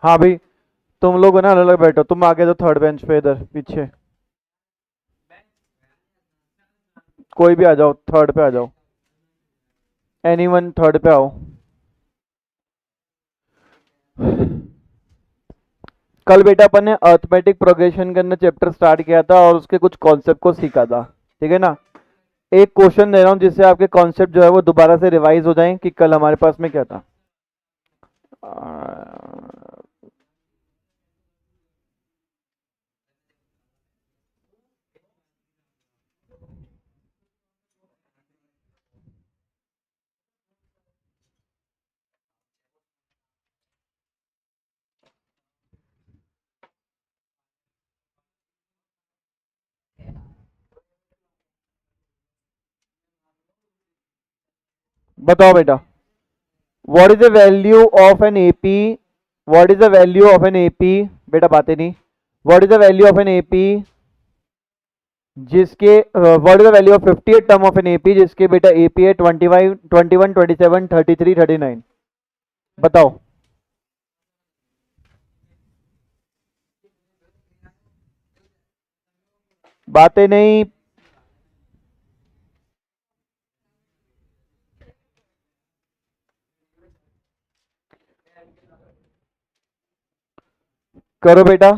हाँ भाई, तुम लोग ना अलग अलग बैठो, तुम आगे जो थर्ड बेंच पे इधर पीछे, कोई भी आ जाओ, थर्ड पे आ जाओ, एनीवन थर्ड पे आओ। कल बेटा अपन ने अर्थमेटिक प्रोग्रेशन करना चैप्टर स्टार्ट किया था और उसके कुछ कॉन्सेप्ट को सीखा था, ठीक है ना। एक क्वेश्चन दे रहा हूँ जिससे आपके कॉन्सेप्ट जो है वो दोबारा से रिवाइज हो जाएं कि कल हमारे पास में क्या था। बताओ बेटा, what is the value of an AP, what is the value of an AP, बेटा बातें नहीं, what is the value of an AP जिसके what is the value of 58 term of an AP जिसके बेटा एपी है 25 21 27 33 39। बताओ। बातें नहीं। करो बेटा।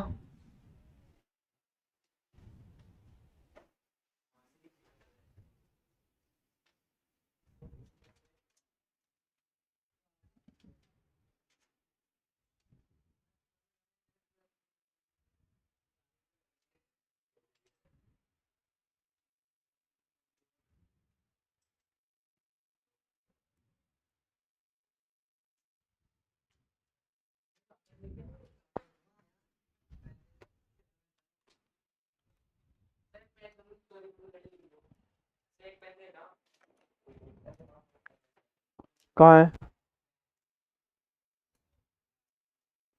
कहाँ है?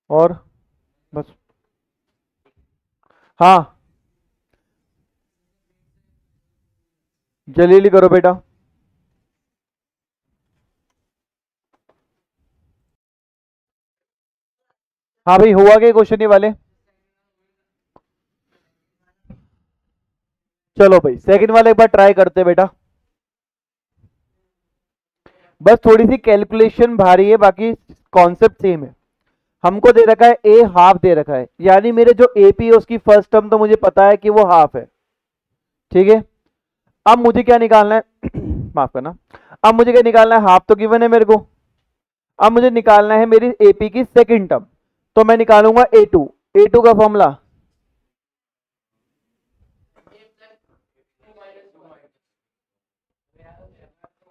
और बस। हाँ, जल्दी करो बेटा। हाँ भाई, हुआ क्या क्वेश्चन ये वाले? चलो भाई, सेकंड वाला एक बार ट्राई करते हैं बेटा। बस थोड़ी सी कैलकुलेशन भारी है, बाकी कॉन्सेप्ट सेम है। हमको दे रखा है ए हाफ दे रखा है, यानी मेरे जो एपी है उसकी फर्स्ट टर्म तो मुझे पता है कि वो हाफ है, ठीक है। अब मुझे क्या निकालना है? माफ करना। अब मुझे क्या निकालना है? हाफ तो गिवन है मेरे को। अब मुझे निकालना है मेरी एपी की सेकंड टर्म, तो मैं निकालूंगा ए टू। ए टू का फॉर्मूला,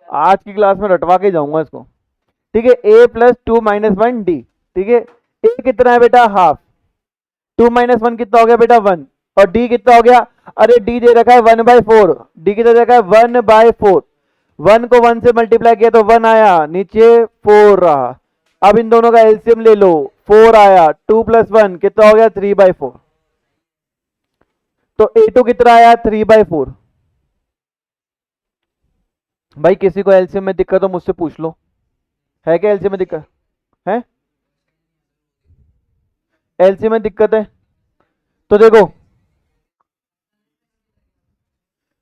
आज की क्लास में रटवा के जाऊंगा इसको, ठीक है। ए प्लस 2 - 1 डी, ठीक है। ए कितना है बेटा? हाफ। 2 - 1 कितना हो गया बेटा? 1। और डी कितना हो गया? अरे डी दे रखा है 1/4। डी कितना दे रखा है? 1/4। 1 को 1 से मल्टीप्लाई किया तो 1 आया, नीचे 4 रहा। अब इन दोनों का एलसीएम ले लो, 4 आया, 2 + 1 कितना हो गया? 3/4। तो ए टू कितना आया? 3/4। भाई किसी को एलसीएम में दिक्कत हो मुझसे पूछ लो, है क्या एलसीएम में दिक्कत? है? एलसीएम में दिक्कत है तो देखो,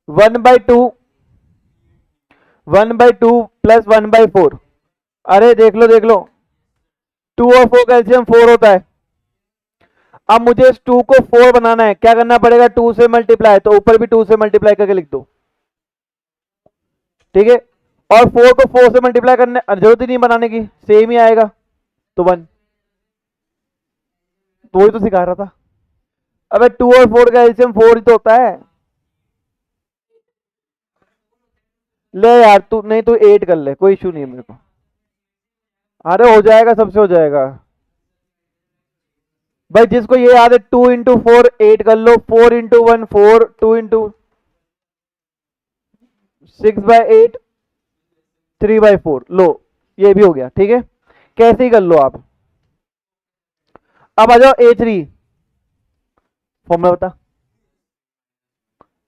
1/2, 1/2 + 1/4। अरे देख लो देख लो, 2 और 4 का एलसीएम 4 होता है। अब मुझे इस 2 को 4 बनाना है, क्या करना पड़ेगा? 2 से मल्टीप्लाई, तो ऊपर भी 2 से मल्टीप्लाई करके लिख दो, ठीक है। और 4 को 4 से मल्टीप्लाई करने जरूरत ही नहीं बनाने की, सेम ही आएगा, तो 1। तो वही तो सिखा रहा था। अबे 2 और 4 का एलसीएम 4 ही तो होता है। ले यार तू, नहीं तो 8 कर ले, कोई इशू नहीं है मेरे को। अरे हो जाएगा, सबसे हो जाएगा भाई। जिसको ये याद है 2 × 4 8 कर लो, 4 × 1 4, 2 × 6/8 3/4 लो, ये भी हो गया, ठीक है। कैसे ही कर लो आप। अब आ जाओ A3 फॉर्मूला बता।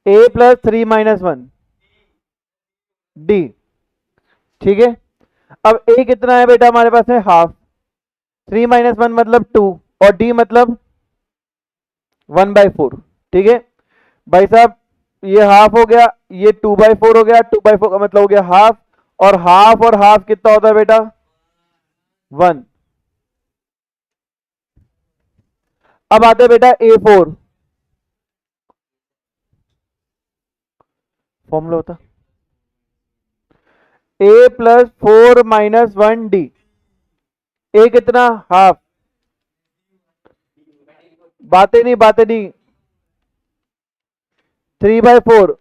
A + 3 - 1 डी, ठीक है। अब ए कितना है बेटा हमारे पास है? हाफ। 3 माइनस 1 मतलब 2 और d मतलब 1/4। ठीक है भाई साहब, ये हाफ हो गया, ये 2/4 हो गया, 2/4 का मतलब हो गया हाफ, और हाफ कितना होता है बेटा? 1। अब आते हैं बेटा A4, फॉर्मूला होता A+4 - 1D। ए कितना? हाफ। बातें नहीं। 3/4,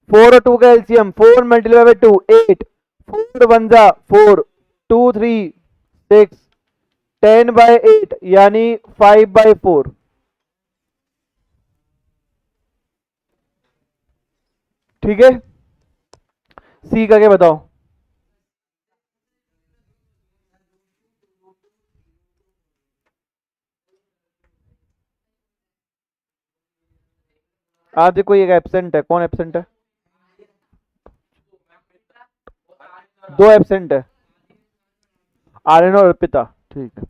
4 और 2 का एलसीएम, 4 मल्टीप्लाई बाय 2 8, 4 1 जा 4, 2 3 6, 10/8 यानी 5/4। ठीक है, सी करके बताओ। आज कोई एक एब्सेंट है, कौन एब्सेंट है? 2 एब्सेंट है, आर्यन और अर्पिता। ठीक है,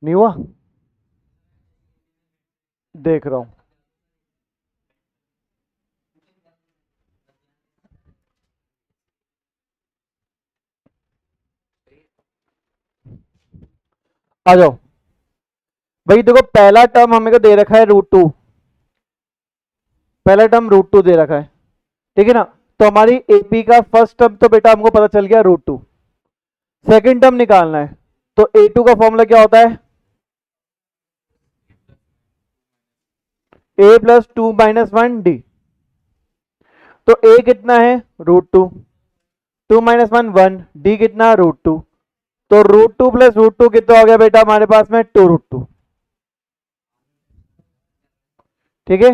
नहीं हुआ, देख रहा हूं। आ जाओ भाई, देखो पहला टर्म हमें को दे रखा है √2, पहला टर्म √2 दे रखा है। ठीक है ना, तो हमारी एपी का फर्स्ट टर्म तो बेटा हमको पता चल गया √2। सेकंड टर्म निकालना है, तो A2 का फॉर्मूला क्या होता है? A+2 - 1D। तो A कितना है? √2, 2 - 1 1, D कितना? √2। तो √2 + √2 कितना हो गया बेटा हमारे पास में? 2√2। ठीक है,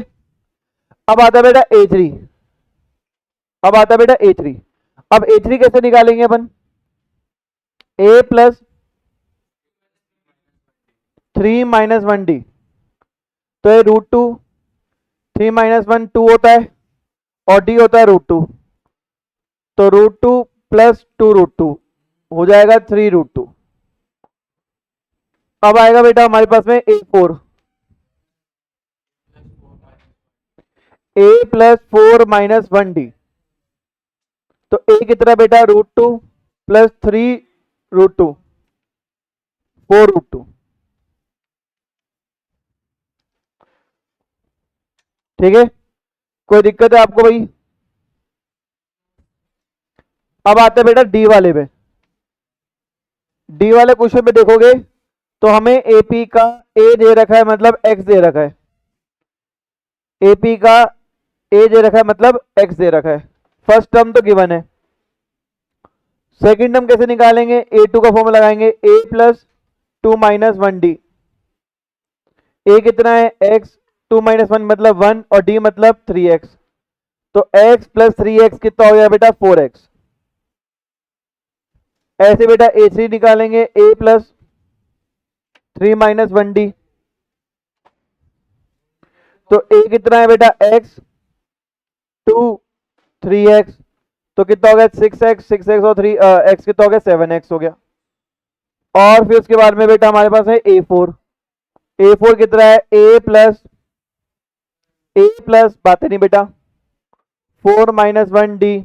अब आता है बेटा A3, अब आता है बेटा A3। अब A3 कैसे निकालेंगे अपन? A+3 - 1D। तो ये √2, 3 - 1 2 होता है, और D होता है √2। तो √2 + 2√2 हो जाएगा 3√2। अब आएगा बेटा हमारे पास में A4, A+4 - 1D। तो A कितना बेटा? √2 + 3√2, 4√2। ठीक है, कोई दिक्कत है आपको भाई? अब आते हैं बेटा डी वाले पे। डी वाले क्वेश्चन पे देखोगे तो हमें एपी का ए दे रखा है, मतलब एक्स दे रखा है। एपी का ए दे रखा है, मतलब एक्स दे रखा है। फर्स्ट टर्म तो गिवन है। सेकंड टर्म कैसे निकालेंगे? A2 का फॉर्मूला लगाएंगे, A+2 - 1D। ए कितना है? x, 2 - 1 मतलब 1, और d मतलब 3x। तो x + 3x कितना हो गया बेटा? 4x। ऐसे बेटा A3 निकालेंगे, A+3 - 1D। तो a कितना है बेटा? x, 2 3x। तो कितना हो गया? 6x, 6x और 3 x कितना हो गया? 7x हो गया। और फिर उसके बाद में बेटा हमारे पास है A4। A4 कितना है? A+ बातें नहीं बेटा, 4 - 1D।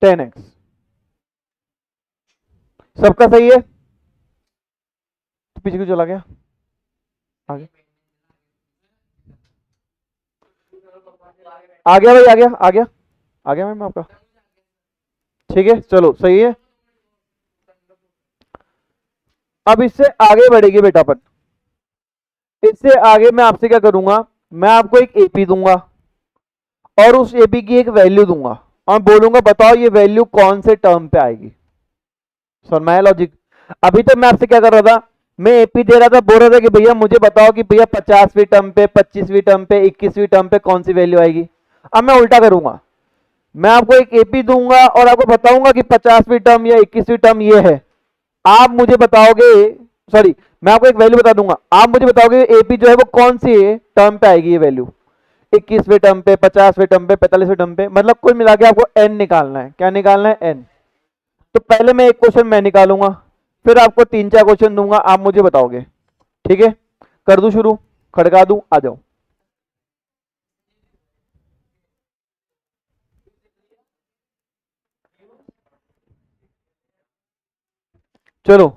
10x। सबका सही है? तो पीछे क्यों चला गया? आगे आ गया भाई, आ गया आ गया आ गया मैम आपका। ठीक है, चलो सही है। अब इससे आगे बढ़ेगी बेटा अपन। इससे आगे मैं आपसे क्या करूंगा? मैं आपको एक एपी दूंगा, और उस एपी की एक वैल्यू दूंगा, और बोलूंगा बताओ ये वैल्यू कौन से टर्म पे आएगी। समझ लॉजिक? अभी तो मैं आपसे क्या कर रहा था, मैं एपी दे रहा था, बोल रहा था कि भैया मुझे बताओ कि भैया 50वीं टर्म पे, 25वीं टर्म पे, 21वीं टर्म पे कौन सी वैल्यू आएगी। अब मैं उल्टा करूंगा, मैं आपको एक एपी दूंगा और आपको बताऊंगा कि 50वीं टर्म या 21वीं टर्म ये है। आप मुझे बताओगे, सॉरी, मैं आपको एक वैल्यू बता दूंगा, आप मुझे बताओगे एपी जो है वो कौन सी टर्म पे आएगी ये वैल्यू, 21वें टर्म पे, 50वें टर्म पे, 45वें टर्म पे, मतलब कुल मिला के आपको एन निकालना है। क्या निकालना है? एन। तो पहले मैं एक क्वेश्चन मैं निकालूंगा, फिर आपको 3-4 क्वेश्चन दूंगा, आप मुझे बताओगे। ठीक है, कर दूं शुरू? खड़का दूं? आ जाओ। चलो,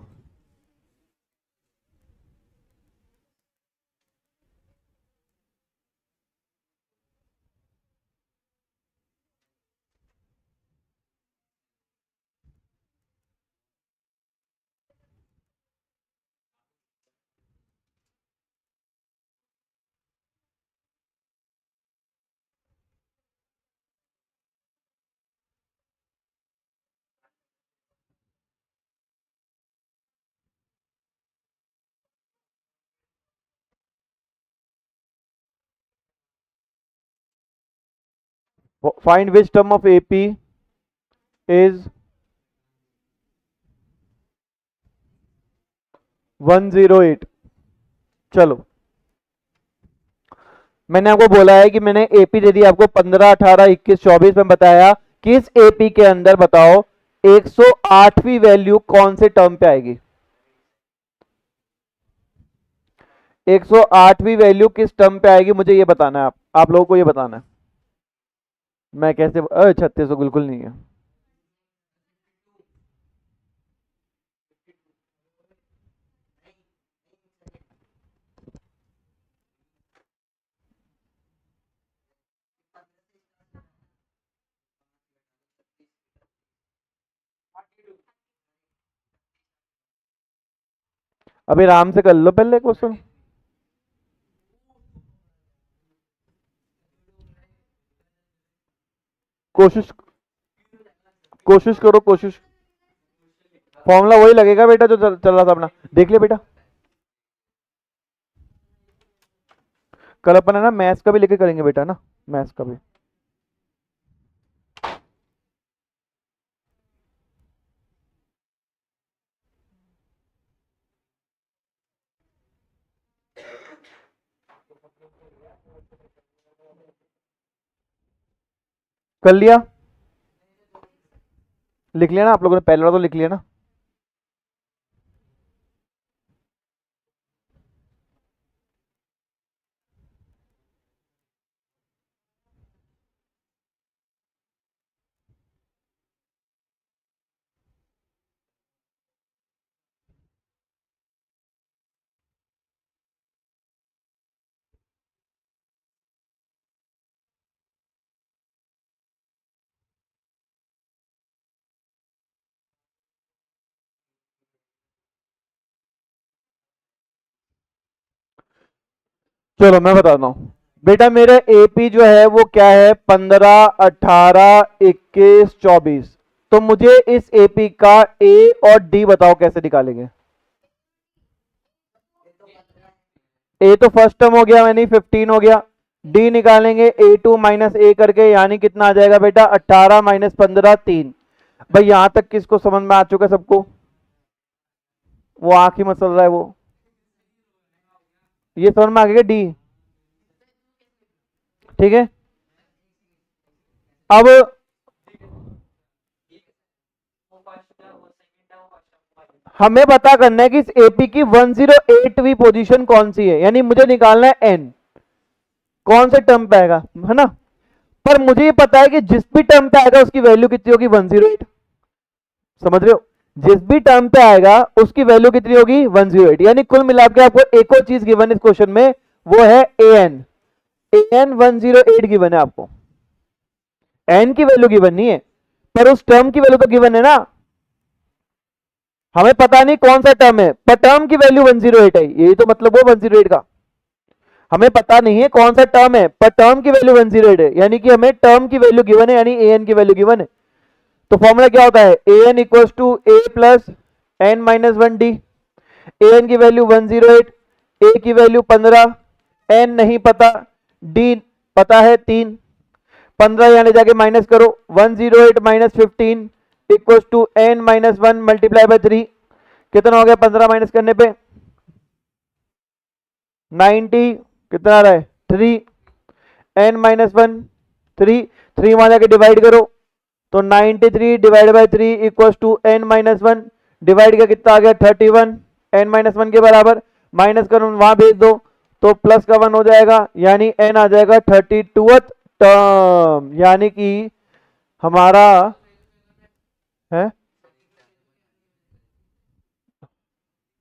find which term of AP is 108। चलो, मैंने आपको बोला है कि मैंने एपी दे दी आपको 15, 18, 21, 24 में बताया कि इस एपी के अंदर बताओ 108वीं वैल्यू कौन से टर्म पे आएगी। 108वीं वैल्यू किस टर्म पे आएगी मुझे ये बताना है, आप लोगों को ये बताना है। मैं कैसे 3600 बिल्कुल नहीं है। अभी आराम से कर लो पहले क्वेश्चन। कोशिश कोशिश करो, कोशिश। फॉर्मूला वही लगेगा बेटा जो चल रहा था अपना, देख ले बेटा। कल अपन है ना मैथ्स का भी लेके करेंगे बेटा ना, मैथ्स का भी। कर लिया? लिख लिया ना आप लोगों ने? पहले वाला तो लिख लिया ना? चलो मैं बताता हूँ बेटा, मेरा एपी जो है वो क्या है, 15, 18, 21, 24। तो मुझे इस एपी का ए और डी बताओ कैसे निकालेंगे। ए तो फर्स्ट टर्म हो गया, यानी 15 हो गया। डी निकालेंगे A2 - A करके, यानी कितना आ जाएगा बेटा, 18 - 15, 3। भाई यहां तक किसको समझ में आ चुका है? सबको? वो आंख ही मसल रहा है वो, ये समझ में आ गया डी? ठीक है, अब हमें पता करना है कि इस एपी की 108वीं पोजीशन कौन सी है, यानी मुझे निकालना है एन कौन से टर्म पे आएगा, है ना? पर मुझे ये पता है कि जिस भी टर्म पे आएगा उसकी वैल्यू कितनी होगी, 108। समझ रहे हो? जिस भी टर्म पे आएगा उसकी वैल्यू कितनी होगी, 108। यानी कुल मिलाकर के आपको एक और चीज गिवन इस क्वेश्चन में, वो है एन। एन 108 गिवन है आपको। एन की वैल्यू गिवन नहीं है, पर उस टर्म की वैल्यू तो गिवन है ना। हमें पता नहीं कौन सा टर्म है, पर टर्म की वैल्यू 108 है, यही तो मतलब वो 108 का। हमें पता नहीं है कौन सा टर्म है, पर टर्म की वैल्यू 108 है, यानी कि हमें टर्म की वैल्यू गिवन है, यानी ए एन की वैल्यू गिवन है। तो फॉर्मूला क्या होता है, A N equals to A plus N minus 1 D. A N की वैल्यू 108, ए की वैल्यू 15, एन नहीं पता, डी पता है 3। 15 यहाँ ले जाके माइनस करो, 108 minus 15 equal to n minus 1 multiply by 3, कितना हो गया 15 माइनस करने पे 90, कितना आ रहा है 3, n माइनस 1 3, 3 वहां जाके डिवाइड करो तो 93 divide by 3 equal to n minus 1, divide का कितना आ गया 31, n माइनस 1 के बराबर, माइनस करो वहां भेज दो तो प्लस का 1 हो जाएगा, यानी n आ जाएगा 32th टर्म, यानी कि हमारा है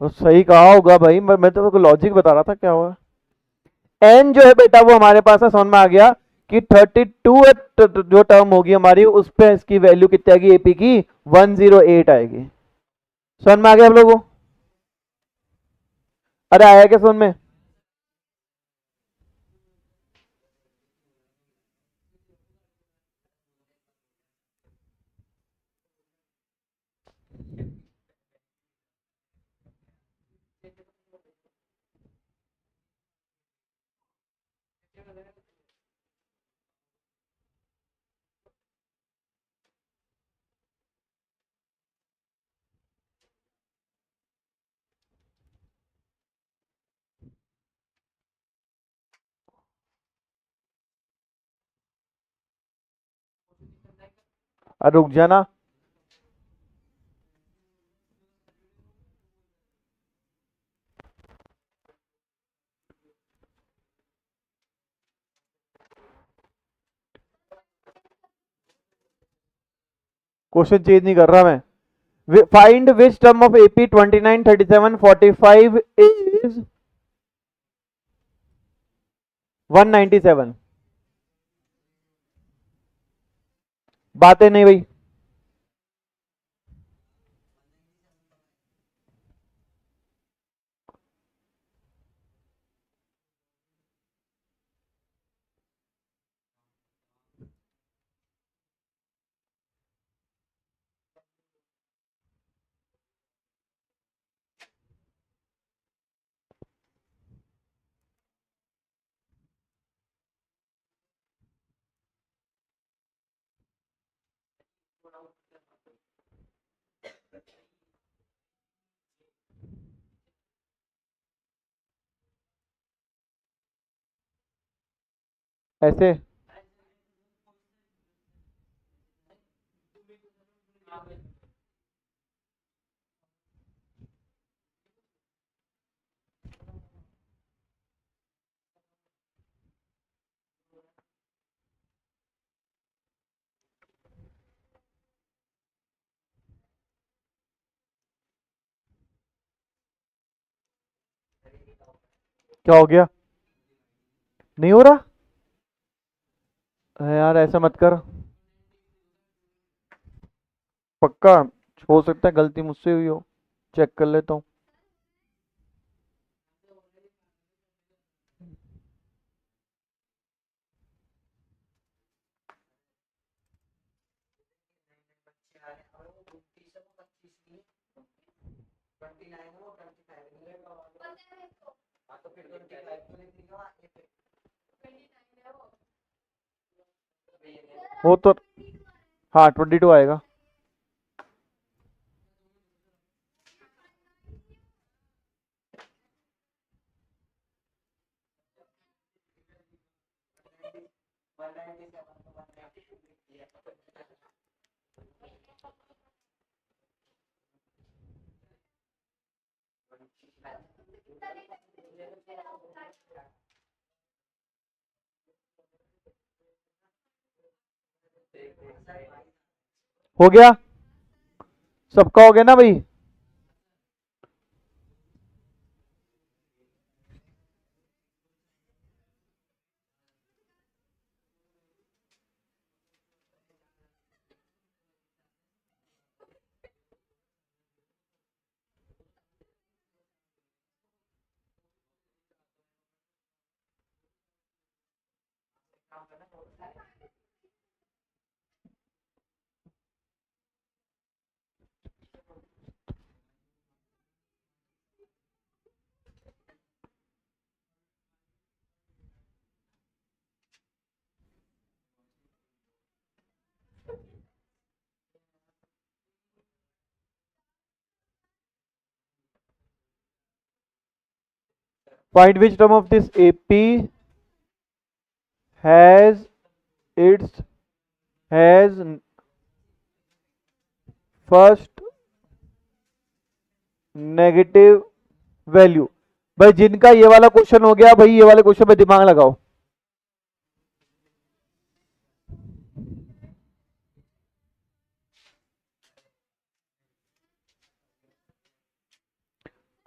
तो सही कहा होगा भाई, मैं तो लॉजिक बता रहा था क्या हुआ। एन जो है बेटा वो हमारे पास है, समझ में आ गया कि 32 जो टर्म होगी हमारी उस पे इसकी वैल्यू कितनी आएगी एपी की 108 आएगी। समझ में आ गया आप लोगों को? अरे आया क्या समझ में? अरे रुक जाना, क्वेश्चन चेंज नहीं कर रहा मैं। Find which term of AP 29 37 45 is 197। बातें नहीं भाई, ऐसे क्या हो गया? नहीं हो रहा? यार ऐसा मत कर, पक्का हो सकता है गलती मुझसे हुई हो, चेक कर लेता हूँ। वो तो हाँ 22 आएगा। हो गया, सबका हो गया ना भाई? Find which term of this AP has first negative value. भाई जिनका ये वाला क्वेश्चन हो गया, भाई ये वाले क्वेश्चन पे दिमाग लगाओ।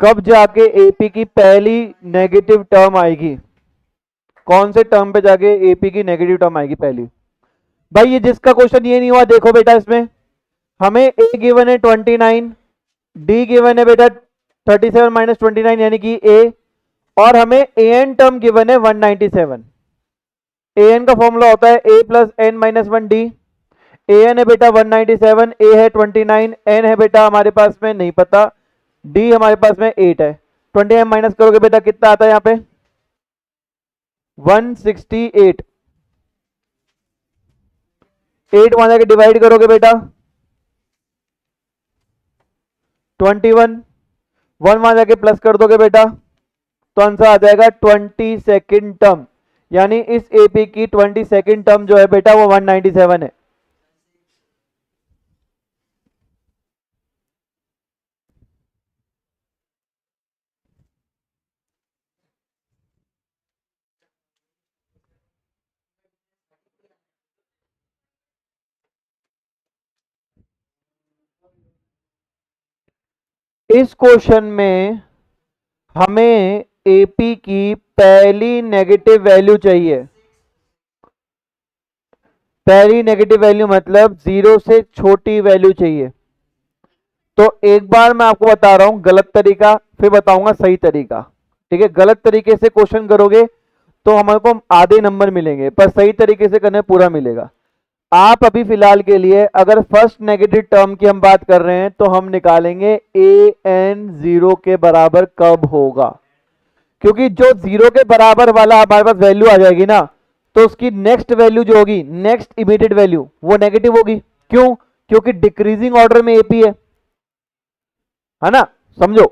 कब जाके एपी की पहली नेगेटिव टर्म आएगी? कौन से टर्म पे जाके एपी की नेगेटिव टर्म आएगी पहली? भाई ये जिसका क्वेश्चन ये नहीं हुआ, देखो बेटा इसमें हमें ए गिवन है 29, डी गिवन है बेटा 37 माइनस 29 यानी कि ए, और हमें ए एन टर्म गिवन है 197। ए एन का फॉर्मूला होता है ए plus N minus 1 D. A N है बेटा 197, ए है 29, एन है बेटा हमारे पास में नहीं पता, डी हमारे पास में 8 है। 29 माइनस करोगे बेटा कितना आता है यहाँ पे? 168। 8 वहां जाके डिवाइड करोगे बेटा 21, 1 वहां जाके प्लस कर दोगे बेटा तो आंसर आ जाएगा 22nd टर्म, यानी इस एपी की 22nd टर्म जो है बेटा वो 197 है। इस क्वेश्चन में हमें एपी की पहली नेगेटिव वैल्यू चाहिए। पहली नेगेटिव वैल्यू मतलब 0 से छोटी वैल्यू चाहिए। तो एक बार मैं आपको बता रहा हूं गलत तरीका, फिर बताऊंगा सही तरीका। ठीक है, गलत तरीके से क्वेश्चन करोगे तो हमारे को आधे नंबर मिलेंगे, पर सही तरीके से करने पूरा मिलेगा। आप अभी फिलहाल के लिए अगर फर्स्ट नेगेटिव टर्म की हम बात कर रहे हैं तो हम निकालेंगे ए एन 0 के बराबर कब होगा, क्योंकि जो 0 के बराबर वाला हमारे पास वैल्यू आ जाएगी ना तो उसकी नेक्स्ट वैल्यू जो होगी, नेक्स्ट इमीडिएट वैल्यू वो नेगेटिव होगी। क्यों? क्योंकि डिक्रीजिंग ऑर्डर में एपी है ना। समझो,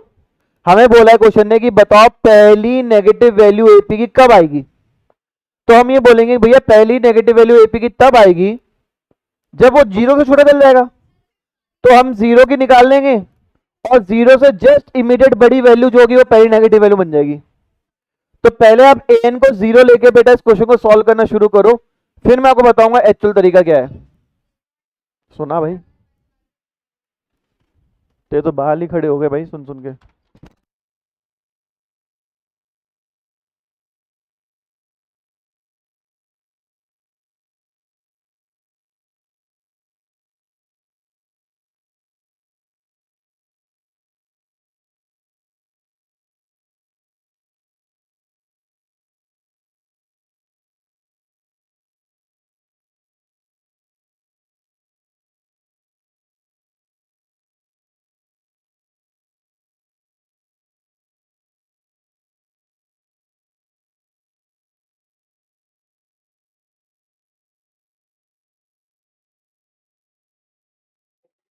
हमें बोला है क्वेश्चन ने कि बताओ पहली नेगेटिव वैल्यू एपी की कब आएगी, तो हम ये बोलेंगे भैया पहली नेगेटिव वैल्यू एपी की तब आएगी जब वो 0 से छोटा चल जाएगा। तो हम 0 की निकाल लेंगे और 0 से जस्ट इमीडिएट बड़ी वैल्यू जो होगी वो पहली नेगेटिव वैल्यू बन जाएगी। तो पहले आप एन को 0 लेके बेटा इस क्वेश्चन को सॉल्व करना शुरू करो, फिर मैं आपको बताऊंगा एक्चुअल तरीका क्या है। सुना भाई? ते तो बाहर ही खड़े हो गए भाई सुन सुन के।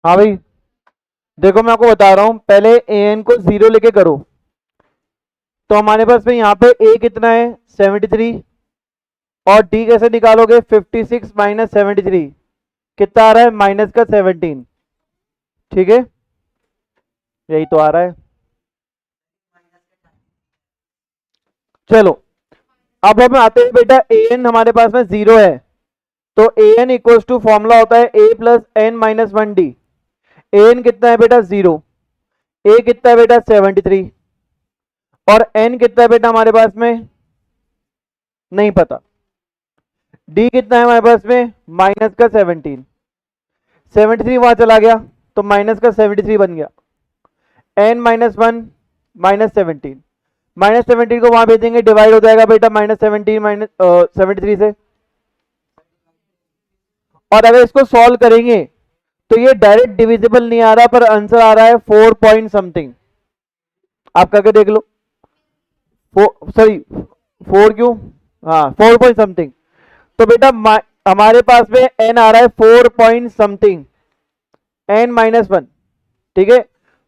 हाँ भाई देखो मैं आपको बता रहा हूं, पहले एन को 0 लेके करो। तो हमारे पास में यहाँ पे ए कितना है 73, और डी कैसे निकालोगे 56 माइनस 73 कितना आ रहा है माइनस का 17। ठीक है, यही तो आ रहा है। चलो अब हम आते हैं बेटा, ए एन हमारे पास में 0 है तो A N equal to formula होता है ए plus N minus 1 D. A N कितना है बेटा 0, ए कितना है बेटा 73, और एन कितना है बेटा हमारे पास में नहीं पता। डी कितना है हमारे पास में माइनस का 17, 73 वहां चला गया तो माइनस का 73 बन गया। एन माइनस 1 माइनस 17, माइनस 17 को वहां भेजेंगे डिवाइड हो जाएगा बेटा माइनस 17 माइनस 73 से। और अगर इसको सॉल्व करेंगे तो ये डायरेक्ट डिविजिबल नहीं आ रहा, पर आंसर आ रहा है 4 पॉइंट समथिंग। आप करके देख लो, सॉरी 4 क्यों, हाँ 4 पॉइंट समथिंग। तो बेटा हमारे पास में एन आ रहा है 4 पॉइंट समथिंग, एन माइनस 1। ठीक है,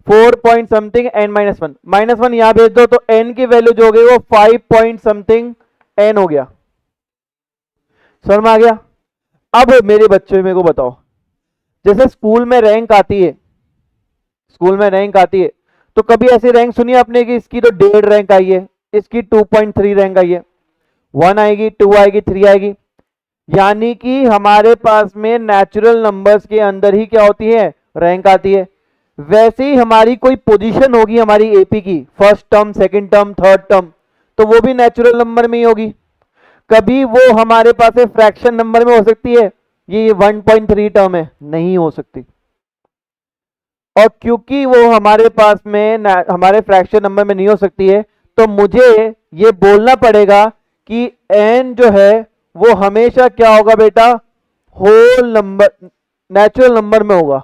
4 point something n minus one यहां भेज दो तो n की वैल्यू जो होगी वो 5 पॉइंट समथिंग n हो गया। समझ में आ गया? अब मेरे बच्चे मेरे को बताओ, जैसे स्कूल में रैंक आती है, स्कूल में रैंक आती है, तो कभी ऐसी रैंक सुनी आपने कि इसकी तो 1.5 रैंक आई है, इसकी 2.3 रैंक आई है, 1 आएगी, 2 आएगी, 3 आएगी। यानी कि हमारे पास में नेचुरल नंबर्स के अंदर ही क्या होती है, रैंक आती है। वैसे ही हमारी कोई पोजीशन होगी हमारी एपी की, first term, second term, third term, तो वो भी नेचुरल नंबर में ही होगी। कभी वो हमारे पास फ्रैक्शन नंबर में हो सकती है, ये 1.3 टर्म है, नहीं हो सकती। और क्योंकि वो हमारे पास में हमारे फ्रैक्शन नंबर में नहीं हो सकती है, तो मुझे ये बोलना पड़ेगा कि n जो है वो हमेशा क्या होगा बेटा, होल नंबर, नेचुरल नंबर में होगा।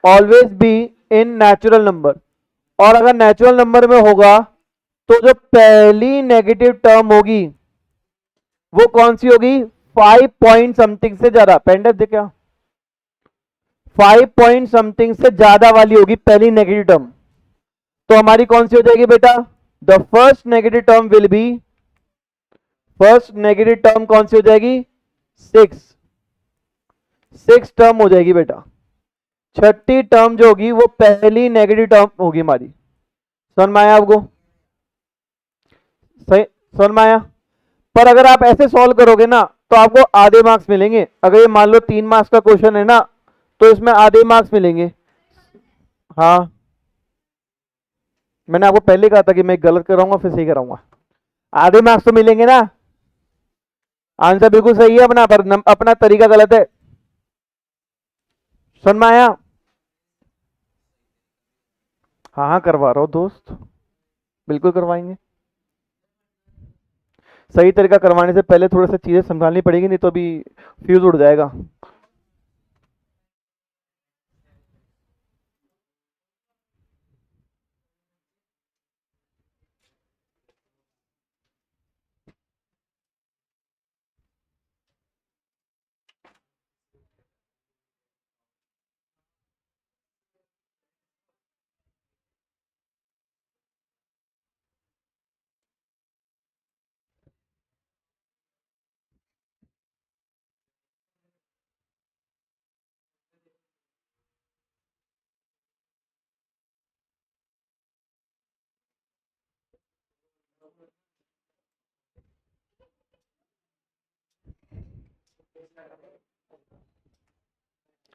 Always be in natural number. और अगर नेचुरल नंबर में होगा तो जो पहली नेगेटिव टर्म होगी वो कौन सी होगी, 5 पॉइंट समथिंग से ज्यादा, पेंडेप दे क्या, 5 पॉइंट समथिंग से ज्यादा वाली होगी पहली नेगेटिव टर्म। तो हमारी कौन सी हो जाएगी बेटा, the first negative term will be, first negative term कौन सी हो जाएगी, 6 टर्म हो जाएगी बेटा। छठी टर्म जो होगी वो पहली नेगेटिव टर्म होगी हमारी। समझ में आया आपको? सही समझ में आया? पर अगर आप ऐसे सॉल्व करोगे ना तो आपको आधे मार्क्स मिलेंगे। अगर ये मान लो 3 मार्क्स का क्वेश्चन है ना, तो इसमें आधे मार्क्स मिलेंगे। हाँ, मैंने आपको पहले कहा था कि मैं गलत कराऊंगा फिर सही कराऊंगा। आधे मार्क्स तो मिलेंगे ना। आंसर बिल्कुल सही है अपना, पर अपना तरीका गलत है। समझ में आया? हाँ हाँ करवा रहा हूँ दोस्त, बिल्कुल करवाएंगे। सही तरीका करवाने से पहले थोड़ा सा चीजें संभालनी पड़ेगी, नहीं तो अभी फ्यूज उड़ जाएगा।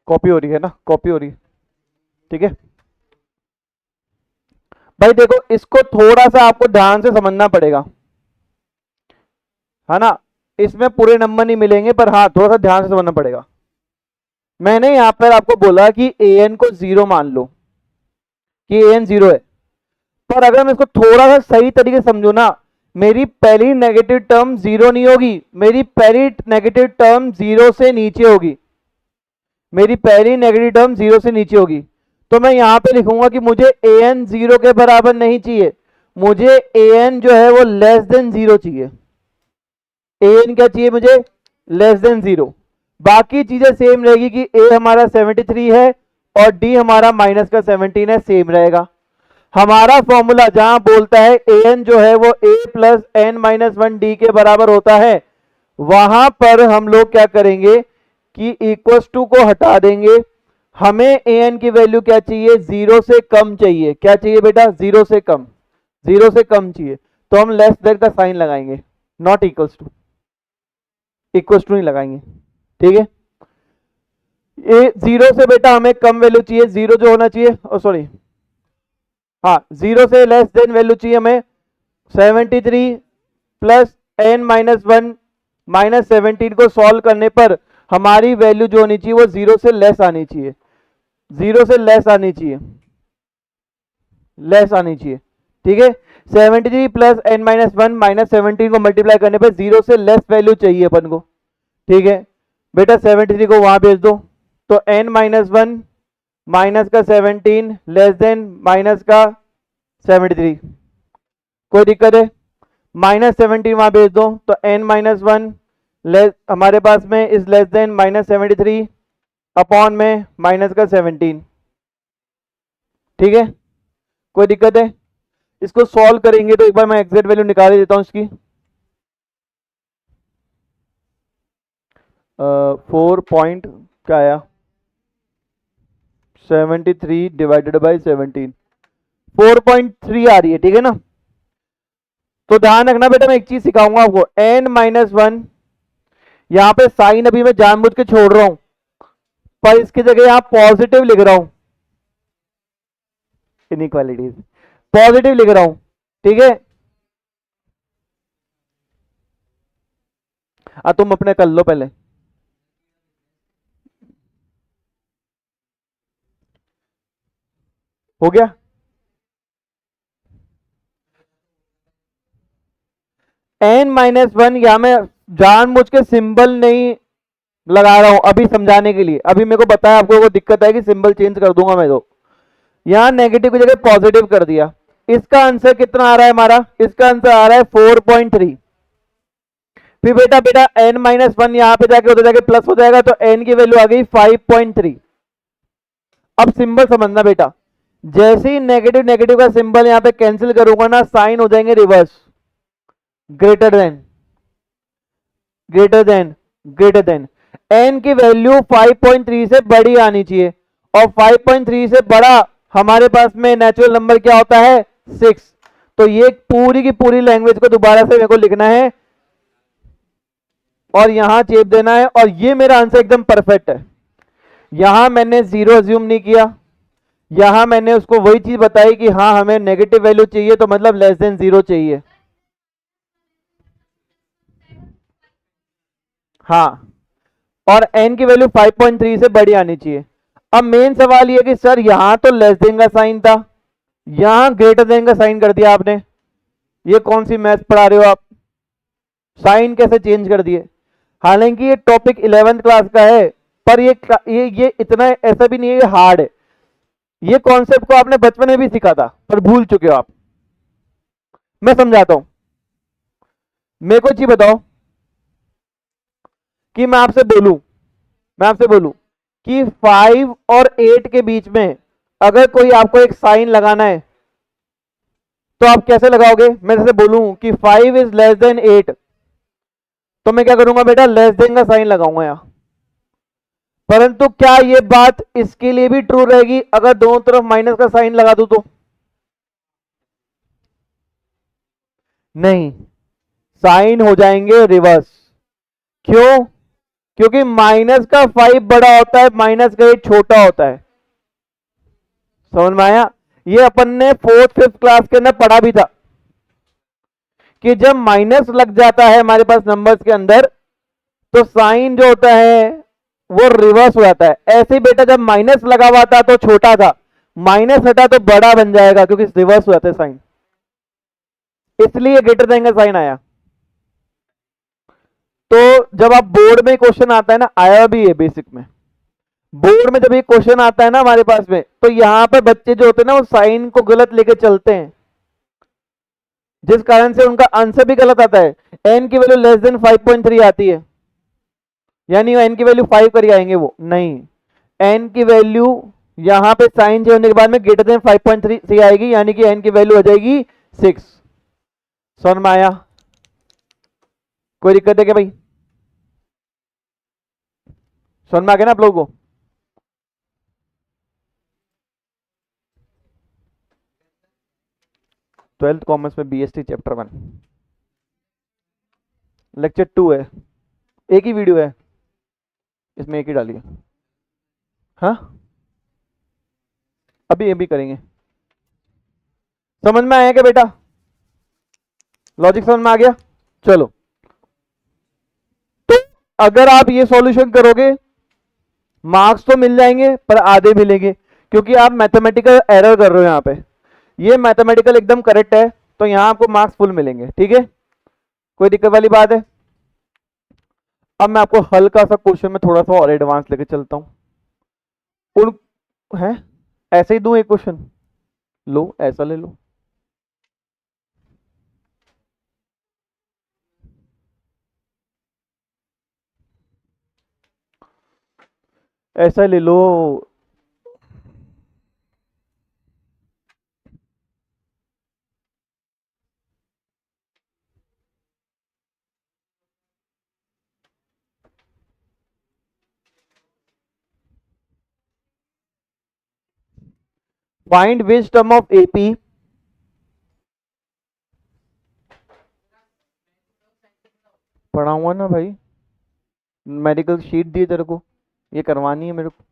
कॉपी हो रही है ना, कॉपी हो रही है, ठीक है भाई। देखो इसको थोड़ा सा आपको ध्यान से समझना पड़ेगा, है ना। इसमें पूरे नंबर नहीं मिलेंगे, पर हाँ थोड़ा सा ध्यान से समझना पड़ेगा। मैंने यहां पर आपको बोला कि an को 0 मान लो कि an 0 है, पर अगर मैं इसको थोड़ा सा सही तरीके से समझू ना, मेरी पहली नेगेटिव टर्म 0 नहीं होगी, मेरी पहली नेगेटिव टर्म 0 से नीचे होगी, मेरी पहली नेगेटिव टर्म 0 से नीचे होगी। तो मैं यहां पे लिखूंगा कि मुझे an 0 के बराबर नहीं चाहिए, मुझे an जो है वो लेस देन 0 चाहिए। an क्या चाहिए मुझे, लेस देन 0। बाकी चीजें सेम रहेगी कि a हमारा 73 है और d हमारा माइनस का 17 है, सेम रहेगा। हमारा फॉर्मूला जहां बोलता है an जो है वो a plus n minus 1 D के बराबर होता है, वहां पर हम लोग क्या करेंगे कि इक्वस टू को हटा देंगे। हमें an की वैल्यू क्या चाहिए, 0 से कम चाहिए। क्या चाहिए बेटा, 0 से कम, 0 से कम चाहिए। तो हम लेस देन का साइन लगाएंगे, not equals to, equals to नहीं लगाएंगे, ठीक है। ये 0 से बेटा हमें कम वैल्यू चाहिए, 0 जो होना चाहिए, सॉरी हाँ 0 से लेस देन वैल्यू चाहिए हमें 73 प्लस n माइनस 1 माइनस 17 को सॉल्व करने पर हमारी वैल्यू जो होनी चाहिए वो 0 से लेस आनी चाहिए, 0 से लेस आनी चाहिए, लेस आनी चाहिए, ठीक है। 73 प्लस n माइनस 1 माइनस 17 को मल्टीप्लाई करने पर 0 से लेस वैल्यू चाहिए अपन को, ठीक है बेटा। 73 को वहां भेज दो, तो n माइनस 1 माइनस का 17 लेस देन माइनस का 73, कोई दिक्कत है। माइनस 17 वहां भेज दो, तो n माइनस 1 लेस हमारे पास में is less than minus 73, upon में माइनस का 17। ठीक है, कोई दिक्कत है? इसको सॉल्व करेंगे तो एक बार मैं एग्जैक्ट वैल्यू निकाल ही देता हूं इसकी। 4 पॉइंट क्या आया, 73 डिवाइडेड बाई 17, 4.3 आ रही है। ठीक है ना? तो ध्यान रखना बेटा, मैं एक चीज सिखाऊंगा आपको, n-1, यहां पे साइन अभी मैं जानबूझ के छोड़ रहा हूं, पर इसकी जगह यहां पॉजिटिव लिख रहा हूं, इनइक्वालिटीज पॉजिटिव लिख रहा हूं। ठीक है, तुम अपने कर लो पहले। हो गया? n-1 यहां मैं जानबूझ के सिंबल नहीं लगा रहा हूं अभी समझाने के लिए, अभी मेरे को बताया आपको वो दिक्कत है कि सिंबल चेंज कर दूंगा मैं, तो यहां नेगेटिव की जगह पॉजिटिव कर दिया। इसका आंसर कितना आ रहा है हमारा? इसका आंसर आ रहा है 4.3। फिर बेटा बेटा n-1 यहां पे जाके उधर जाके प्लस हो जाएगा, तो n की वैल्यू आ गई 5.3। अब सिंबल समझना बेटा, जैसे ही नेगेटिव नेगेटिव का सिंबल यहां पे कैंसिल करूंगा ना, साइन हो जाएंगे reverse, greater than greater than greater than. n की वैल्यू 5.3 से बड़ी आनी चाहिए, और 5.3 से बड़ा हमारे पास में नेचुरल नंबर क्या होता है? 6। तो ये पूरी की पूरी लैंग्वेज को दोबारा से मेरे को लिखना है और यहां चेप देना है, और ये मेरा आंसर एकदम परफेक्ट है। यहां मैंने जीरो अज्यूम नहीं किया, यहां मैंने उसको वही चीज बताई कि हाँ हमें नेगेटिव वैल्यू चाहिए, तो मतलब लेस देन जीरो चाहिए। हाँ, और n की वैल्यू 5.3 से बड़ी आनी चाहिए। अब मेन सवाल ये कि सर यहां तो लेस देन का साइन था, यहां ग्रेटर देन का साइन कर दिया आपने, ये कौन सी मैथ पढ़ा रहे हो आप? साइन कैसे चेंज कर दिए? हालांकि ये टॉपिक 11th क्लास का है, पर ये इतना ऐसा भी नहीं है, ये हार्ड है। ये कॉन्सेप्ट को आपने बचपन में भी सीखा था, पर भूल चुके हो आप। मैं समझाता हूं, मेरे को चीज बताओ कि मैं आपसे बोलूं कि 5 और 8 के बीच में अगर कोई आपको एक साइन लगाना है, तो आप कैसे लगाओगे? मैं जैसे बोलूं कि 5 इज लेस देन 8, तो मैं क्या करूंगा बेटा? लेस देन का साइन लगाऊंगा यहां। परंतु क्या ये बात इसके लिए भी ट्रू रहेगी अगर दोनों तरफ माइनस का साइन लगा दूं तो? नहीं, साइन हो जाएंगे रिवर्स। क्यों? क्योंकि माइनस का 5 बड़ा होता है, माइनस का 8 छोटा होता है। समझ में आया? ये अपन ने 4th 5th क्लास के अंदर पढ़ा भी था कि जब माइनस लग जाता है हमारे पास नंबर्स के अंदर, तो साइन जो होता है वो रिवर्स हो जाता है। ऐसे ही बेटा जब माइनस लगा हुआ था तो छोटा था, माइनस हटा तो बड़ा बन जाएगा, क्योंकि रिवर्स हो जाता है साइन, इसलिए ग्रेटर देन का साइन आया। तो जब आप बोर्ड में क्वेश्चन आता है ना, आया भी है बेसिक में, बोर्ड में जब ये क्वेश्चन आता है ना हमारे पास में, तो यहां पे बच्चे जो होते हैं ना वो साइन को गलत लेके चलते हैं, जिस कारण से उनका आंसर भी गलत आता है। n की वैल्यू लेस देन 5.3 आती है, यानी n की वैल्यू 5 कर आएंगे वो, नहीं, n की वैल्यू यहां पे साइन चेंज होने के बाद में ग्रेटर देन 5.3 आएगी, यानी कि n की वैल्यू हो जाएगी 6। समझ में आया? कोई दिक्कत है क्या भाई? समझ में आ गया ना आप लोगों को? ट्वेल्थ कॉमर्स में बीएसटी चैप्टर 1 लेक्चर 2 है, एक ही वीडियो है, इसमें एक ही डालिए। हाँ, अभी अभी करेंगे। समझ में आया क्या बेटा? लॉजिक समझ में आ गया? चलो, तो अगर आप ये सॉल्यूशन करोगे, मार्क्स तो मिल जाएंगे पर आधे मिलेंगे, क्योंकि आप मैथमेटिकल एरर कर रहे हो यहां पे। ये मैथमेटिकल एकदम करेक्ट है, तो यहां आपको मार्क्स फुल मिलेंगे। ठीक है, कोई दिक्कत वाली बात है? अब मैं आपको हल्का सा क्वेश्चन में थोड़ा सा और एडवांस लेके चलता हूं। उन है, ऐसे ही दूं एक क्वेश्चन, लो ऐसा ले लो। ऐसा ले लो। Find which term of AP, पढ़ा हुआ ना भाई, मेडिकल शीट दी तेरे को, ये करवानी है मेरे को।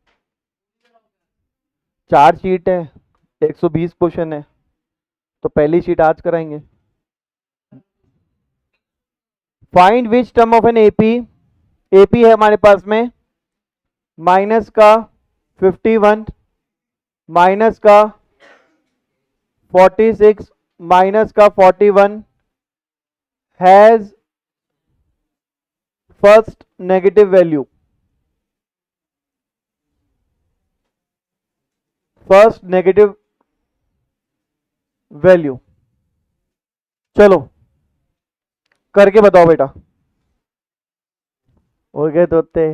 4 शीट है, 120 क्वेश्चन है, तो पहली शीट आज कराएंगे। Find which term of an AP, AP है हमारे पास में माइनस का 51, माइनस का 46, माइनस का 41, has first negative value, first negative value. चलो करके बताओ बेटा। हो गए तोते।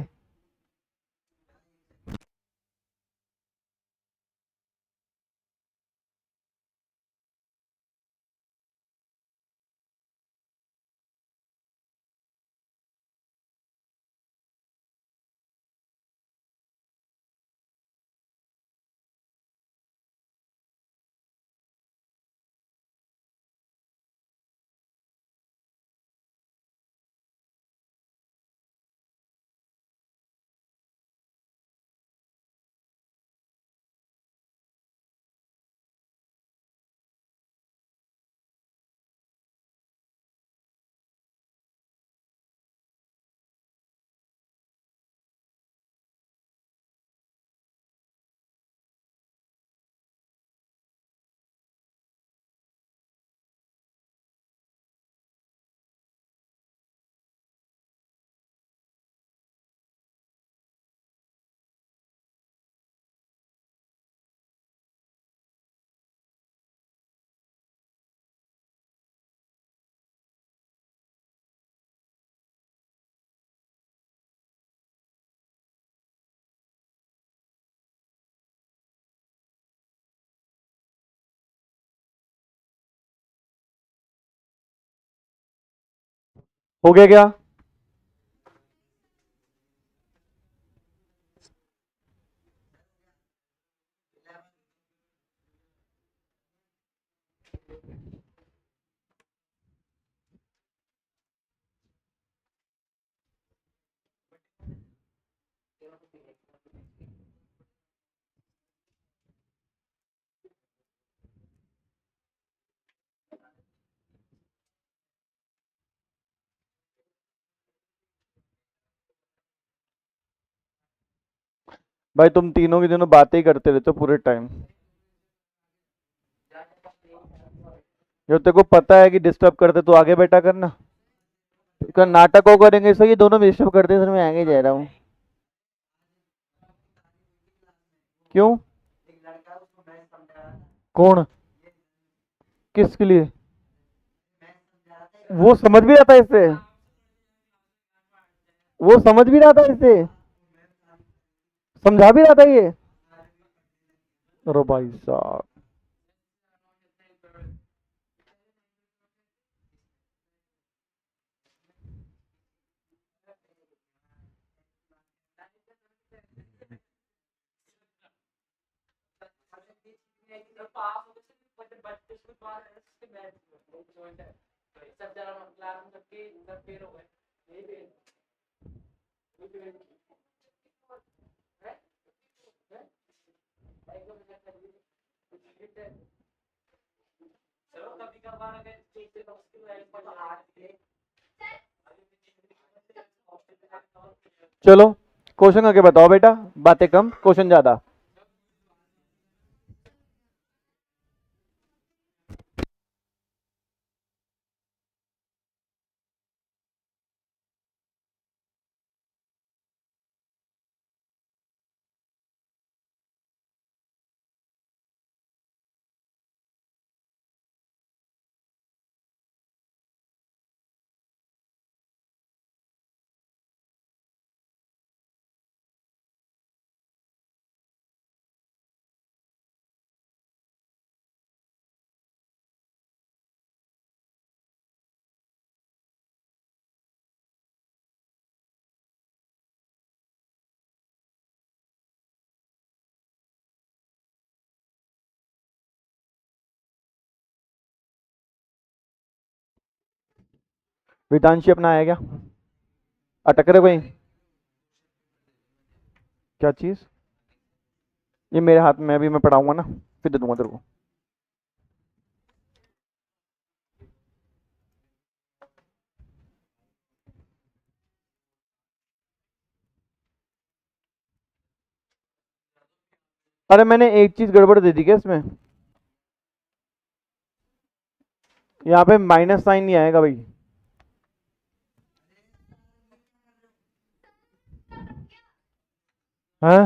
हो गया क्या? भाई तुम तीनों के दिनों बातें ही करते रहते हो पूरे टाइम। जब तेरे को पता है कि डिस्टर्ब करते तो आगे बैठा करना। इसका नाटक को करेंगे सो ये दोनों डिस्टर्ब करते हैं, सर मैं आगे जा रहा हूँ। क्यों? कौन? किसके लिए? वो समझ भी रहा था इससे, वो समझ भी रहा था इससे, समझा भी रहा था ये। अरे भाई साहब। चलो क्वेश्चन करके बताओ बेटा, बातें कम क्वेश्चन ज्यादा। वेदांशी अपना आया क्या? अटक रहे कोई? क्या चीज? ये मेरे हाथ में अभी, मैं पढ़ाऊंगा ना फिर दे दूंगा तेरे को। अरे मैंने एक चीज गड़बड़ दे दी क्या इसमें? यहाँ पे माइनस साइन नहीं आएगा भाई। हाँ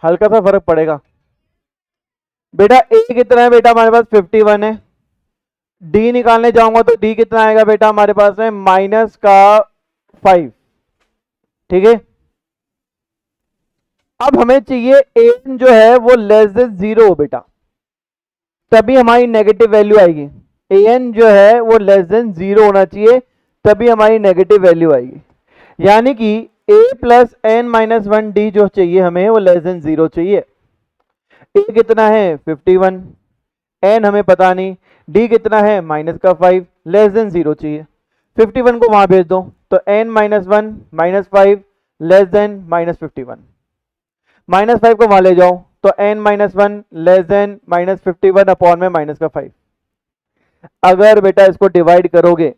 हल्का सा फर्क पड़ेगा बेटा। ए कितना है बेटा हमारे पास? 51 है। डी निकालने जाऊंगा तो डी कितना आएगा बेटा हमारे पास में? माइनस का 5। ठीक है, अब हमें चाहिए एन जो है वो लेस देन 0 हो बेटा, तभी हमारी नेगेटिव वैल्यू आएगी। एन जो है वो लेस देन 0 होना चाहिए, तभी हमारी नेगेटिव वैल्यू आएगी। यानी कि a plus N minus 1 D जो चाहिए हमें वो लेस देन 0 चाहिए। a कितना है? 51। n हमें पता नहीं, d कितना है? माइनस का 5, लेस देन 0 चाहिए। 51 को वहां भेज दो तो n minus 1 minus 5 less than minus 51। Minus 5 को वहां ले जाओ तो n minus 1 less than minus 51 upon में माइनस का 5। अगर बेटा इसको डिवाइड करोगे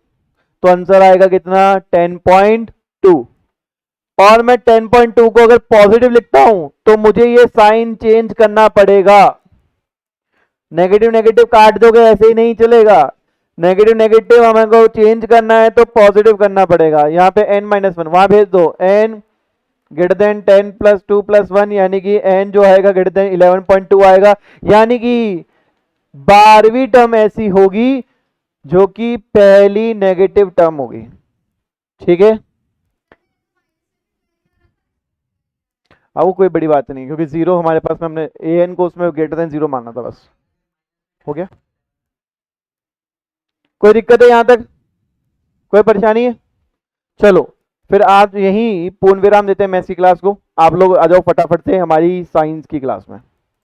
तो आंसर आएगा कितना? 10.2। और मैं 10.2 को अगर पॉजिटिव लिखता हूं तो मुझे ये साइन चेंज करना पड़ेगा। नेगेटिव नेगेटिव काट दोगे ऐसे ही नहीं चलेगा। नेगेटिव नेगेटिव हमें को चेंज करना है तो पॉजिटिव करना पड़ेगा। यहाँ पे n माइनस 1 वहां भेज दो, n greater than 10 plus 2 plus 1, यानी कि n जो आएगा ग्रेटर देन 11.2 आएगा। यानी कि 12वीं टर्म ऐसी होगी जो कि पहली नेगेटिव टर्म होगी। ठीक है, अब वो कोई बड़ी बात नहीं, क्योंकि 0 हमारे पास में, हमने an को उसमें ग्रेटर देन 0 मानना था, बस हो गया। कोई दिक्कत है यहां तक? कोई परेशानी है? चलो फिर आज यहीं पूर्ण विराम देते हैं मैथ्स की क्लास को। आप लोग आ जाओ फटाफट से हमारी साइंस की क्लास में।